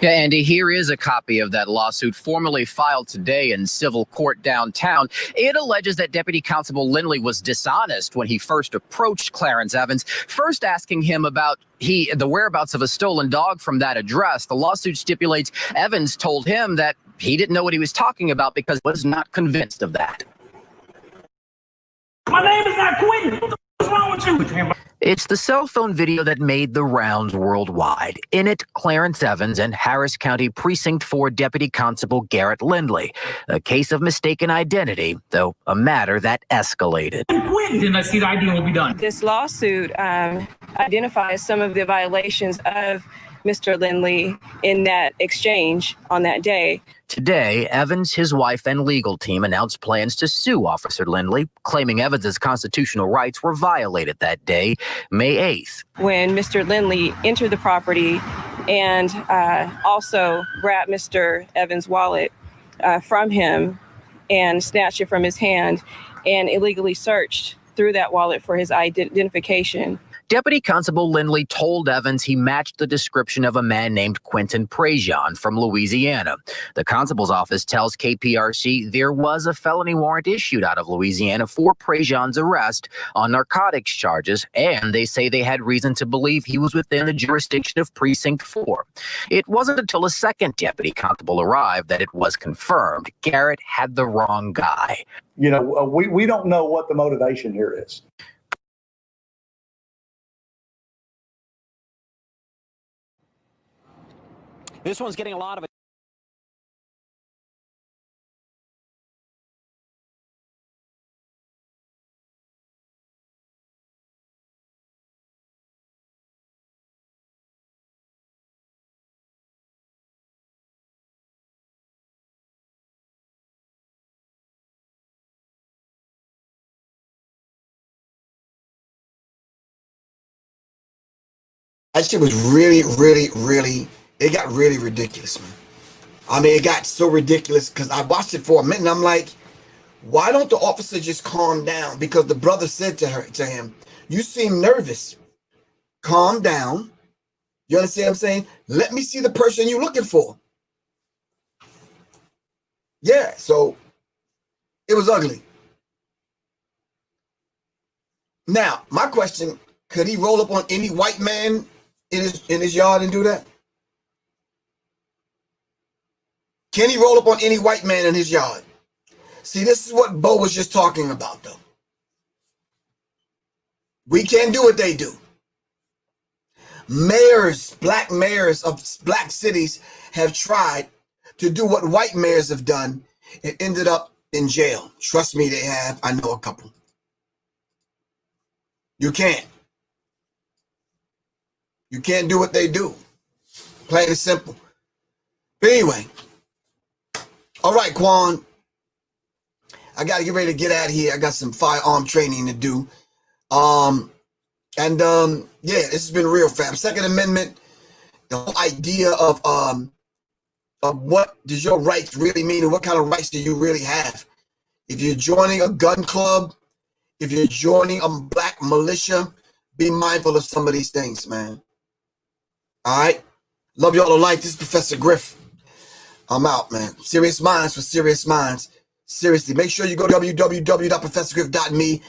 Yeah, Andy, here is a copy of that lawsuit formally filed today in civil court downtown. It alleges that Deputy Constable Lindley was dishonest when he first approached Clarence Evans, first asking him about the whereabouts of a stolen dog from that address. The lawsuit stipulates Evans told him that he didn't know what he was talking about because he was not convinced of that. My name is not Quentin. What's wrong with you? It's the cell phone video that made the rounds worldwide. In it, Clarence Evans and Harris County Precinct 4 Deputy Constable Garrett Lindley. A case of mistaken identity, though a matter that escalated. Then I see the ID will be done. This lawsuit identifies some of the violations of Mr. Lindley in that exchange on that day. Today, Evans, his wife, and legal team announced plans to sue Officer Lindley, claiming Evans's constitutional rights were violated that day, May 8th. When Mr. Lindley entered the property and also grabbed Mr. Evans' wallet from him and snatched it from his hand and illegally searched through that wallet for his identification. Deputy Constable Lindley told Evans he matched the description of a man named Quentin Prejean from Louisiana. The constable's office tells KPRC there was a felony warrant issued out of Louisiana for Prejean's arrest on narcotics charges, and they say they had reason to believe he was within the jurisdiction of Precinct 4. It wasn't until a second deputy constable arrived that it was confirmed Garrett had the wrong guy. You know, we don't know what the motivation here is. This one's getting a lot of That shit was really, it got really ridiculous, man. I mean, it got so ridiculous because I watched it for a minute and I'm like, why don't the officer just calm down? Because the brother said to him, you seem nervous. Calm down. You understand what I'm saying? Let me see the person you're looking for. Yeah, so it was ugly. Now, my question, could he roll up on any white man in his yard and do that? Can he roll up on any white man in his yard? See, this is what Bo was just talking about, though. We can't do what they do. Mayors, black mayors of black cities have tried to do what white mayors have done and ended up in jail. Trust me, they have. I know a couple. You can't. You can't do what they do. Plain and simple. But anyway. All right, Quan. I got to get ready to get out of here. I got some firearm training to do. Yeah, this has been real, fam. Second Amendment, the whole idea of what does your rights really mean and what kind of rights do you really have? If you're joining a gun club, if you're joining a black militia, be mindful of some of these things, man. All right? Love y'all to life. This is Professor Griff. I'm out, man. Serious minds for serious minds. Seriously, make sure you go to www.professorgriff.me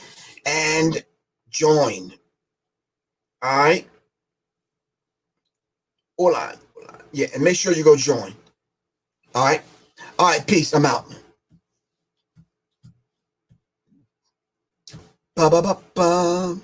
and join. All right? Hola. Yeah, and make sure you go join. All right? All right, peace. I'm out. Ba-ba-ba-ba.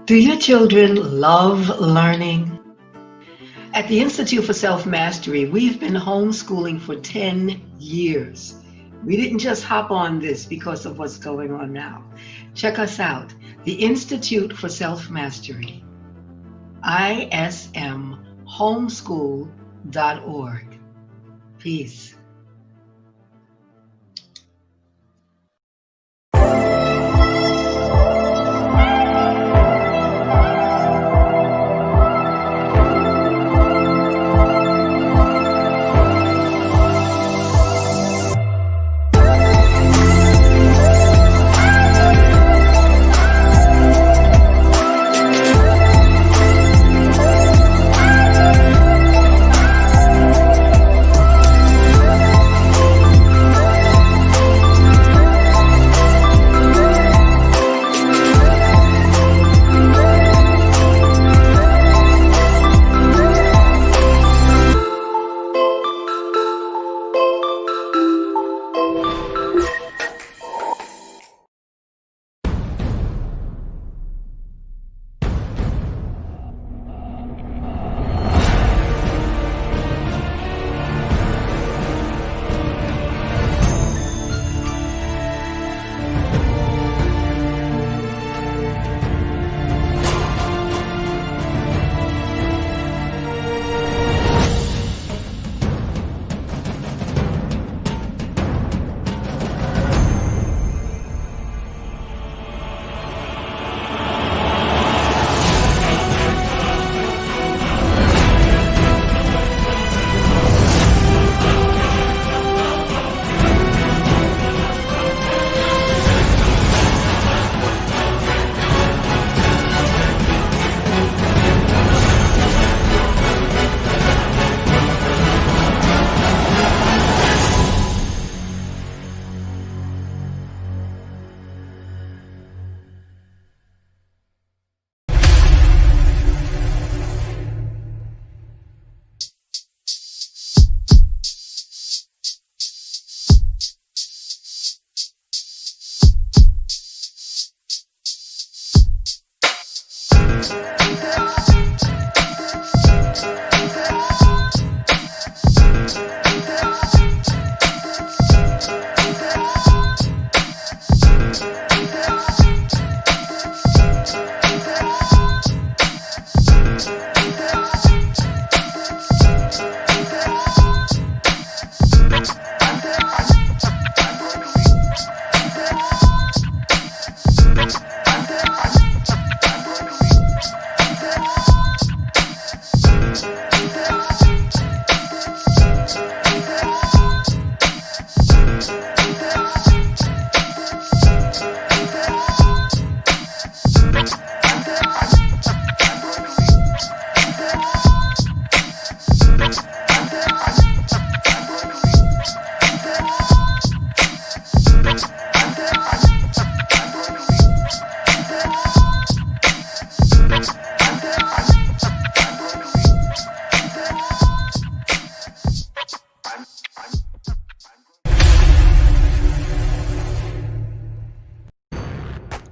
Do your children love learning? At the Institute for Self-Mastery, we've been homeschooling for 10 years. We didn't just hop on this because of what's going on now. Check us out, the Institute for Self-Mastery, ismhomeschool.org. Peace.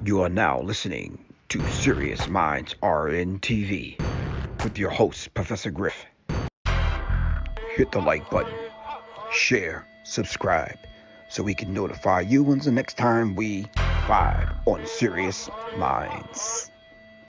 You are now listening to Serious Minds RN-TV with your host, Professor Griff. Hit the like button, share, subscribe, so we can notify you when the next time we vibe on Serious Minds.